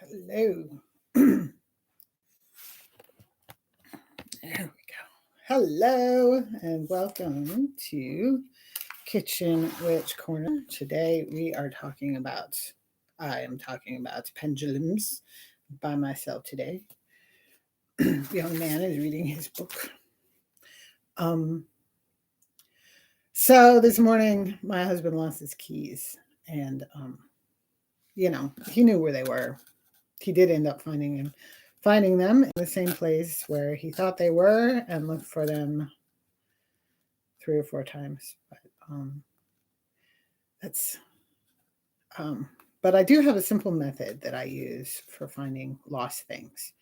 Hello. There we go. Hello and welcome to Kitchen Witch Corner. Today I am talking about pendulums by myself today. The young man is reading his book. Um, so this morning my husband lost his keys and he knew where they were. He did end up finding them in the same place where he thought they were and looked for them 3 or 4 times. That's but I do have a simple method that I use for finding lost things,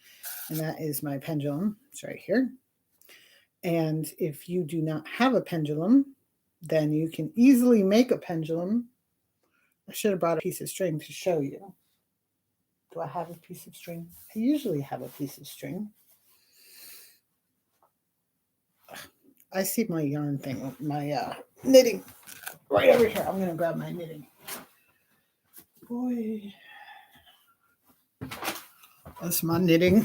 and that is my pendulum. It's right here. And if you do not have a pendulum, then you can easily make a pendulum. I should have brought a piece of string to show you. Do I have a piece of string? I usually have a piece of string. I see my yarn thing, my knitting right over here. I'm going to grab my knitting. Boy, that's my knitting.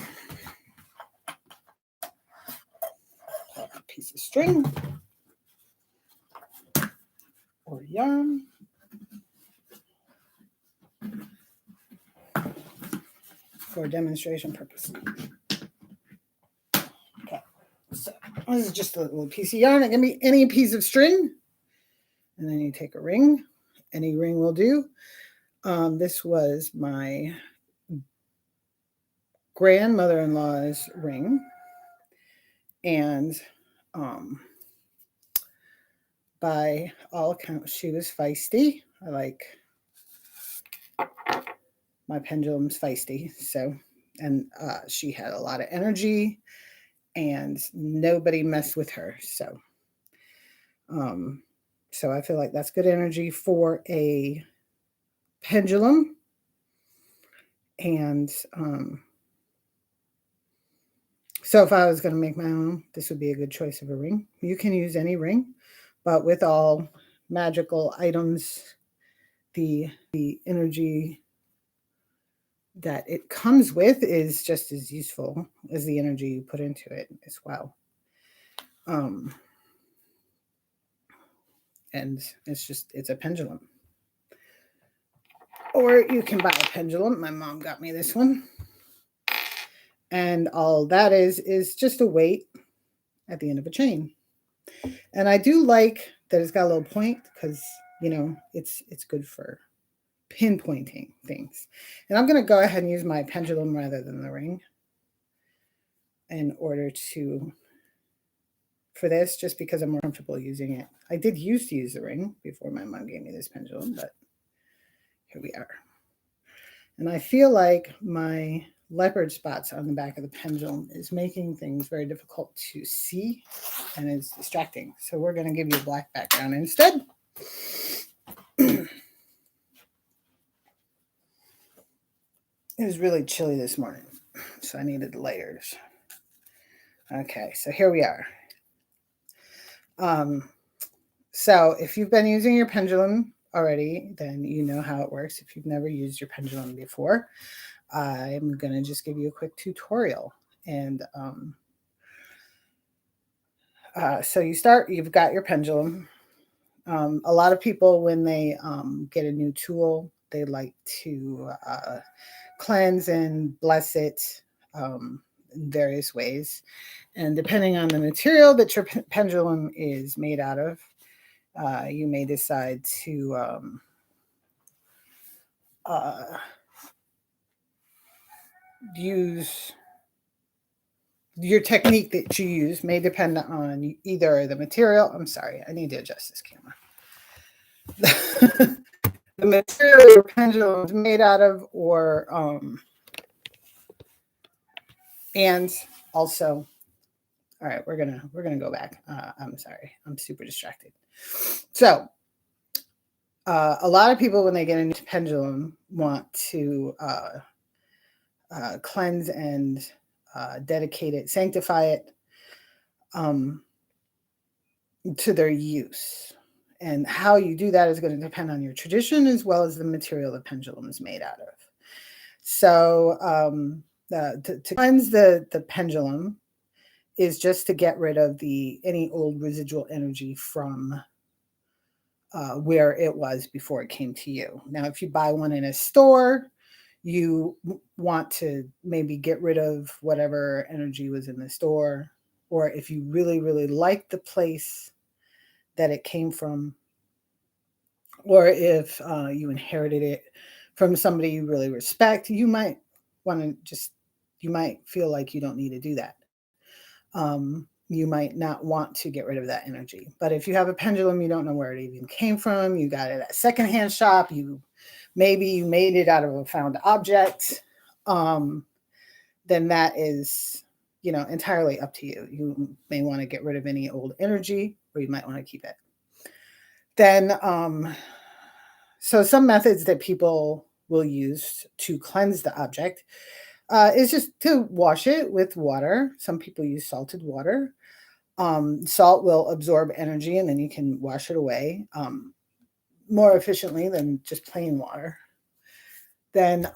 A piece of string or yarn. For demonstration purposes. Okay, so this is just a little piece of yarn. It can be any piece of string. And then you take a ring. Any ring will do. This was my grandmother-in-law's ring. And by all accounts, she was feisty. I like my pendulum's feisty. And she had a lot of energy and nobody messed with her. So I feel like that's good energy for a pendulum. And so if I was going to make my own, this would be a good choice of a ring. You can use any ring, but with all magical items, the energy that it comes with is just as useful as the energy you put into it as well. And it's a pendulum. Or you can buy a pendulum. My mom got me this one. And all that is just a weight at the end of a chain. And I do like that it's got a little point because, it's good for pinpointing things. And I'm going to go ahead and use my pendulum rather than the ring in order for this, just because I'm more comfortable using it. I did used to use the ring before my mom gave me this pendulum, but here we are. And I feel like my leopard spots on the back of the pendulum is making things very difficult to see and is distracting. So we're going to give you a black background instead. It was really chilly this morning, so I needed layers. Okay, so here we are. So if you've been using your pendulum already, then you know how it works. If you've never used your pendulum before, I'm going to just give you a quick tutorial. And so you've got your pendulum. A lot of people, when they get a new tool, they like to cleanse and bless it in various ways. And depending on the material that your pendulum is made out of, you may decide to use your technique that you use may depend on either the material. I'm sorry, I need to adjust this camera. The material your pendulum is made out of, or and also, all right, we're gonna go back. I'm sorry, I'm super distracted. So a lot of people, when they get a new pendulum, want to cleanse and dedicate it, sanctify it to their use. And how you do that is going to depend on your tradition as well as the material the pendulum is made out of. So to cleanse the pendulum is just to get rid of the any old residual energy from where it was before it came to you. Now, if you buy one in a store, you want to maybe get rid of whatever energy was in the store. Or if you really, really like the place that it came from, or if you inherited it from somebody you really respect, you might want to just, you might feel like you don't need to do that. You might not want to get rid of that energy. But if you have a pendulum, you don't know where it even came from, you got it at a secondhand shop, maybe you made it out of a found object, um, then that is, entirely up to you. You may want to get rid of any old energy, or you might want to keep it. Then, so some methods that people will use to cleanse the object is just to wash it with water. Some people use salted water. Salt will absorb energy and then you can wash it away more efficiently than just plain water. Then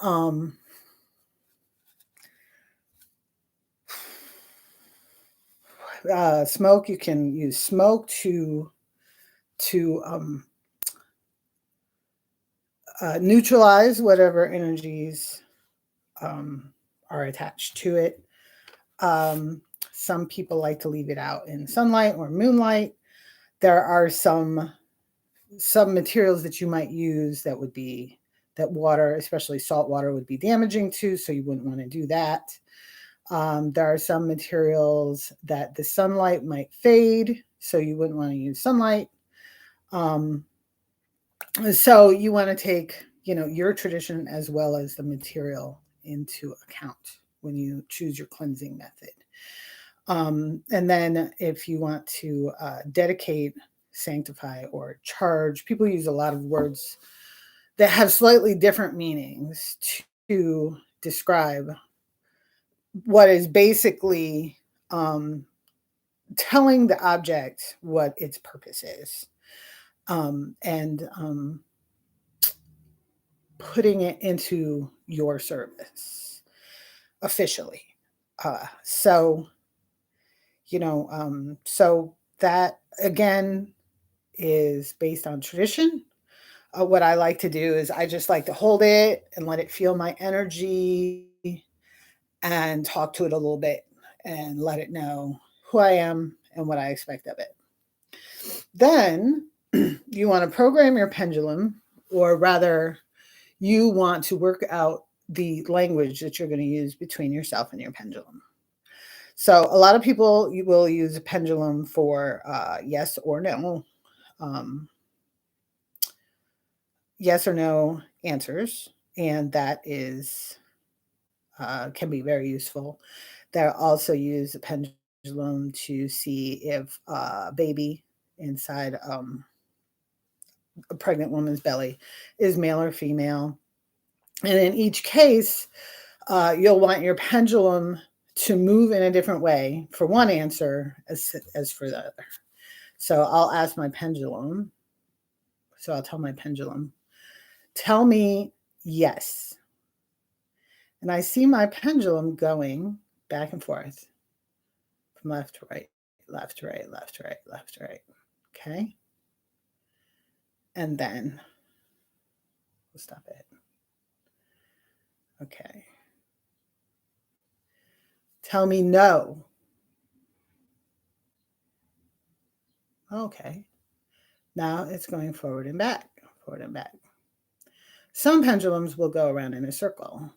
smoke, you can use smoke to neutralize whatever energies are attached to it. Some people like to leave it out in sunlight or moonlight. There are some materials that you might use that water, especially salt water, would be damaging to, so you wouldn't want to do that. There are some materials that the sunlight might fade, so you wouldn't want to use sunlight. So you want to take, your tradition as well as the material into account when you choose your cleansing method. And then if you want to dedicate, sanctify, or charge, people use a lot of words that have slightly different meanings to describe what is basically telling the object what its purpose is, and putting it into your service officially. So that again is based on tradition. What I like to do is I just like to hold it and let it feel my energy and talk to it a little bit and let it know who I am and what I expect of it. Then you want to program your pendulum, or rather, you want to work out the language that you're going to use between yourself and your pendulum. So a lot of people will use a pendulum for yes or no. Yes or no answers, and that is can be very useful. They'll also use a pendulum to see if a baby inside a pregnant woman's belly is male or female. And in each case, you'll want your pendulum to move in a different way for one answer as for the other. So I'll ask my pendulum. So I'll tell my pendulum, tell me yes. And I see my pendulum going back and forth from left to right, left to right, left to right, left to right. Okay. And then we'll stop it. Okay. Tell me no. Okay. Now it's going forward and back, forward and back. Some pendulums will go around in a circle.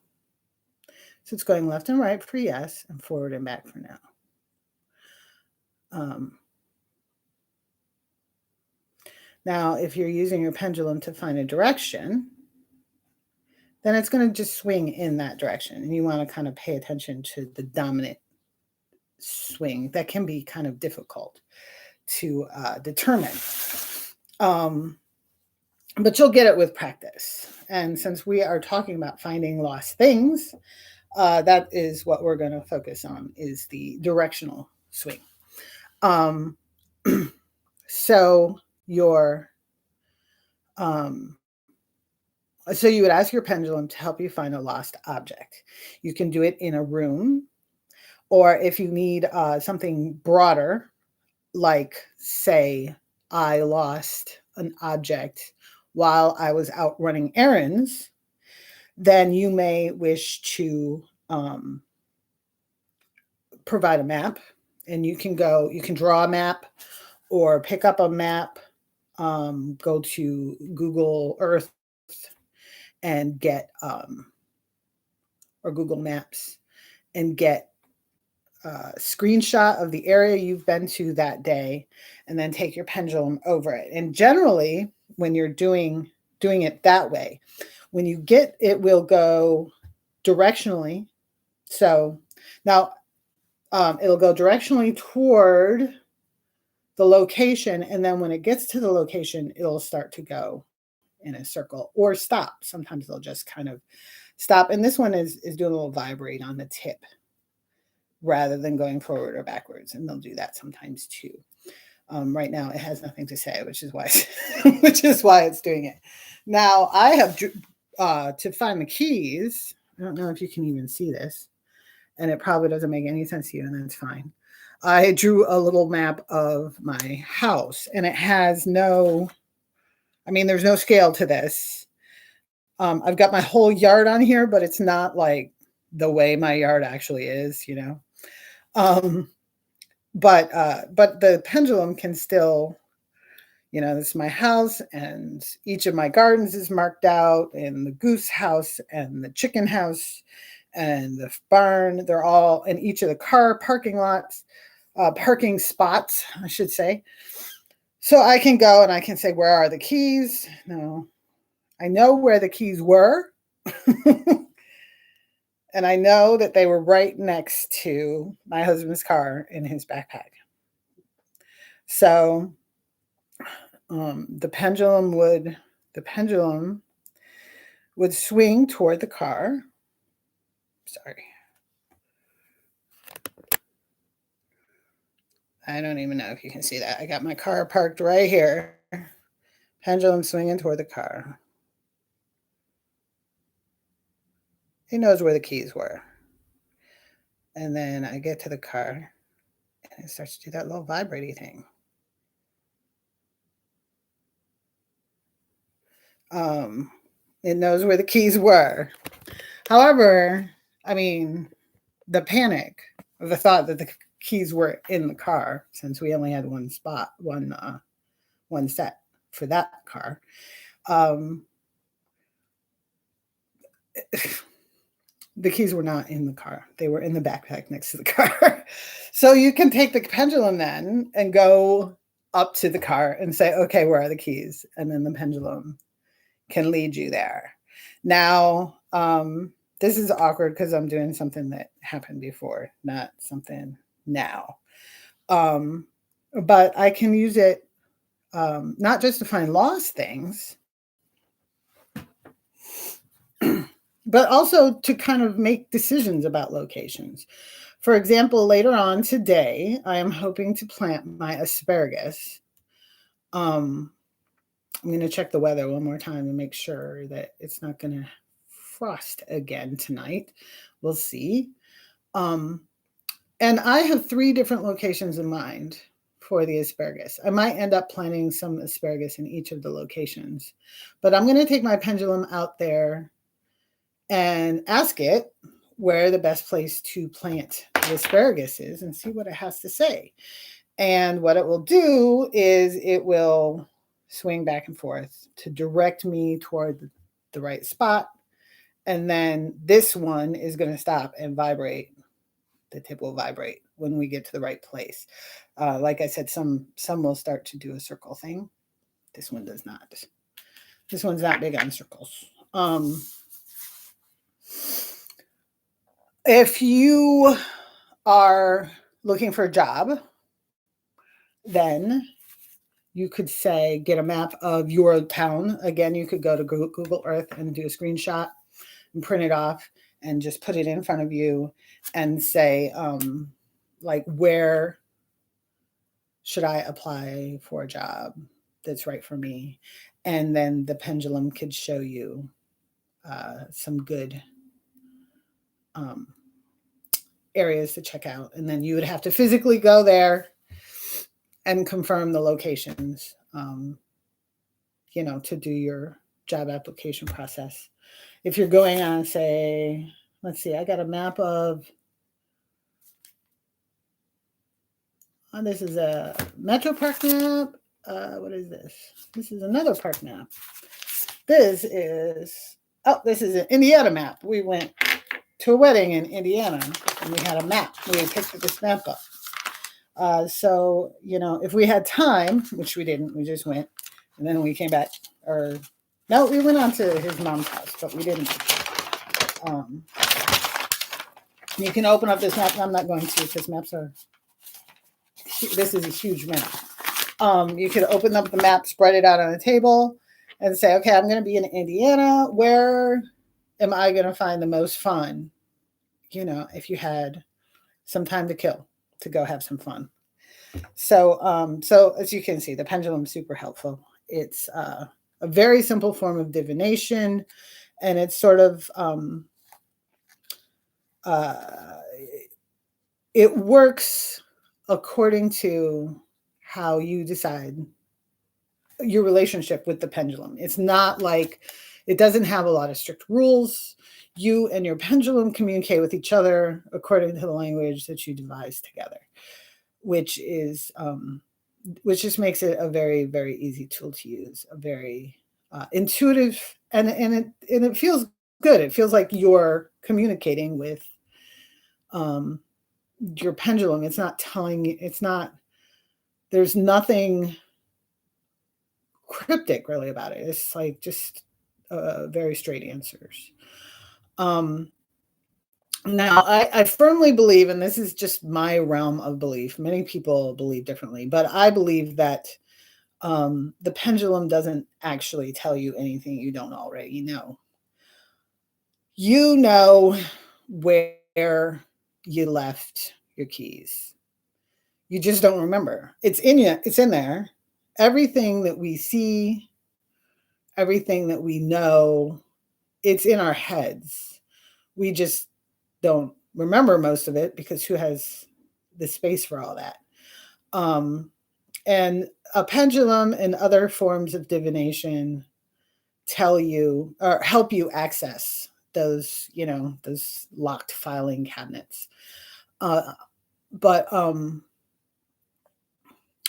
So it's going left and right for yes and forward and back for no. Now, if you're using your pendulum to find a direction, then it's going to just swing in that direction. And you want to kind of pay attention to the dominant swing. That can be kind of difficult to determine. But you'll get it with practice. And since we are talking about finding lost things, that is what we're going to focus on, is the directional swing. So your So you would ask your pendulum to help you find a lost object. You can do it in a room, or if you need something broader, like, say, I lost an object while I was out running errands, then you may wish to provide a map, and you can draw a map or pick up a map, go to Google Earth and get or Google Maps and get a screenshot of the area you've been to that day, and then take your pendulum over it. And generally, when you're doing it that way, when you get it will go directionally. So now it'll go directionally toward the location, and then when it gets to the location, it'll start to go in a circle or stop. Sometimes they'll just kind of stop. And this one is doing a little vibrate on the tip rather than going forward or backwards, and they'll do that sometimes too. Right now, it has nothing to say, which is why it's doing it. Now, I have to find the keys. I don't know if you can even see this, and it probably doesn't make any sense to you, and that's fine. I drew a little map of my house, and it has there's no scale to this. I've got my whole yard on here, but it's not like the way my yard actually is, But the pendulum can still, this is my house, and each of my gardens is marked out, and the goose house and the chicken house and the barn, they're all in each of the car parking spots, I should say. So I can go and I can say, where are the keys? No, I know where the keys were. And I know that they were right next to my husband's car in his backpack. So the pendulum would swing toward the car. Sorry. I don't even know if you can see that. I got my car parked right here. Pendulum swinging toward the car. He knows where the keys were. And then I get to the car, and it starts to do that little vibrating thing. It knows where the keys were. However, the panic of the thought that the keys were in the car, since we only had one set for that car, the keys were not in the car. They were in the backpack next to the car. So you can take the pendulum then and go up to the car and say, okay, where are the keys? And then the pendulum can lead you there. Now, this is awkward because I'm doing something that happened before, not something now. But I can use it not just to find lost things, but also to kind of make decisions about locations. For example, later on today, I am hoping to plant my asparagus. I'm going to check the weather one more time and make sure that it's not going to frost again tonight. We'll see. And I have 3 different locations in mind for the asparagus. I might end up planting some asparagus in each of the locations, but I'm going to take my pendulum out there and ask it where the best place to plant the asparagus is and see what it has to say. And what it will do is it will swing back and forth to direct me toward the right spot. And then this one is going to stop and vibrate. The tip will vibrate when we get to the right place. Like I said, some will start to do a circle thing. This one does not. This one's not big on circles. If you are looking for a job, then you could say, get a map of your town. Again, you could go to Google Earth and do a screenshot and print it off and just put it in front of you and say, where should I apply for a job that's right for me? And then the pendulum could show you some good um, areas to check out. And then you would have to physically go there and confirm the locations, to do your job application process. If you're going on, say, let's see, I got a map of, this is a Metro Park map. What is this? This is another park map. This is an Indiana map. We went to a wedding in Indiana and we had a map. We had picked this map up. So, if we had time, which we didn't, we just went, and then we came back, or no, we went on to his mom's house, but we didn't. You can open up this map. I'm not going to because this is a huge map. You could open up the map, spread it out on a table, and say, okay, I'm going to be in Indiana. Where am I going to find the most fun? If you had some time to kill to go have some fun. So as you can see, the pendulum is super helpful. It's a very simple form of divination, and it's sort of it works according to how you decide your relationship with the pendulum. It's not like, it doesn't have a lot of strict rules. You and your pendulum communicate with each other according to the language that you devise together, which just makes it a very, very easy tool to use, a very intuitive, and it feels good. It feels like you're communicating with your pendulum. It's not telling you, there's nothing cryptic really about it. It's like just very straight answers. Now, I firmly believe, and this is just my realm of belief, many people believe differently, but I believe that the pendulum doesn't actually tell you anything you don't already know. You know where you left your keys. You just don't remember. It's in you. It's in there. Everything that we see, everything that we know, it's in our heads. We just don't remember most of it because who has the space for all that? And a pendulum and other forms of divination tell you or help you access those locked filing cabinets. But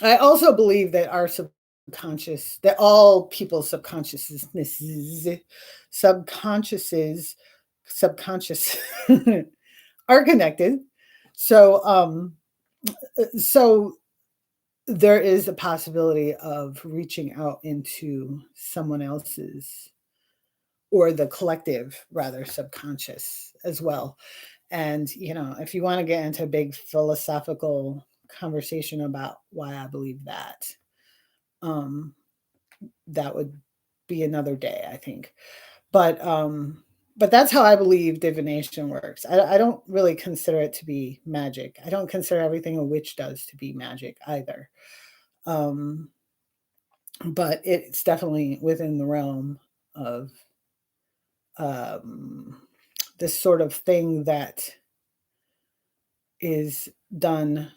I also believe that that all people's subconscious are connected. So there is a possibility of reaching out into someone else's, or the collective rather, subconscious as well. And if you want to get into a big philosophical conversation about why I believe that, that would be another day, I think. But that's how I believe divination works. I don't really consider it to be magic. I don't consider everything a witch does to be magic either. But it's definitely within the realm of this sort of thing that is done,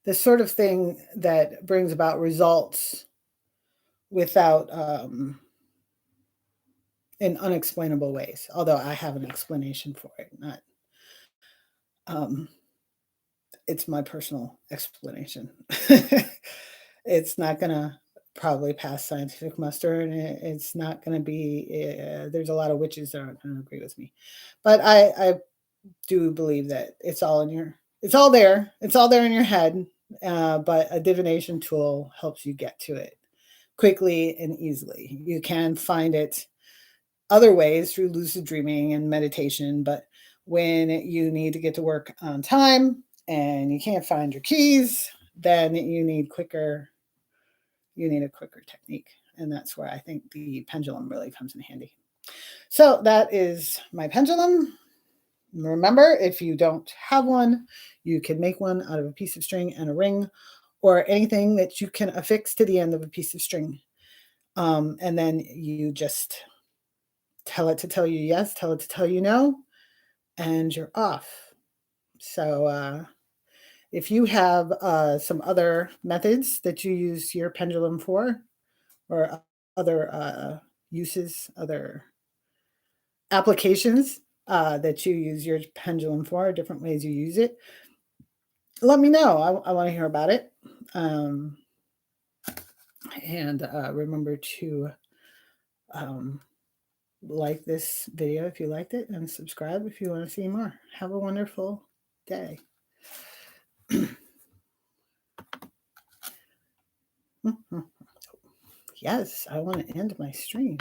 this sort of thing that brings about results without in unexplainable ways, although I have an explanation for it. Not it's my personal explanation. It's not gonna probably pass scientific muster, and it's not gonna be there's a lot of witches that aren't gonna agree with me, but I do believe that it's all there in your head. But a divination tool helps you get to it quickly and easily. You can find it other ways through lucid dreaming and meditation, but when you need to get to work on time and you can't find your keys, then you need a quicker technique. And that's where I think the pendulum really comes in handy. So that is my pendulum. Remember, if you don't have one, you can make one out of a piece of string and a ring, or anything that you can affix to the end of a piece of string. And then you just tell it to tell you yes, tell it to tell you no, and you're off. So if you have some other methods that you use your pendulum for, or other uses, other applications that you use your pendulum for, different ways you use it, let me know. I want to hear about it. And remember to like this video if you liked it, and subscribe if you want to see more. Have a wonderful day. Yes, I want to end my stream.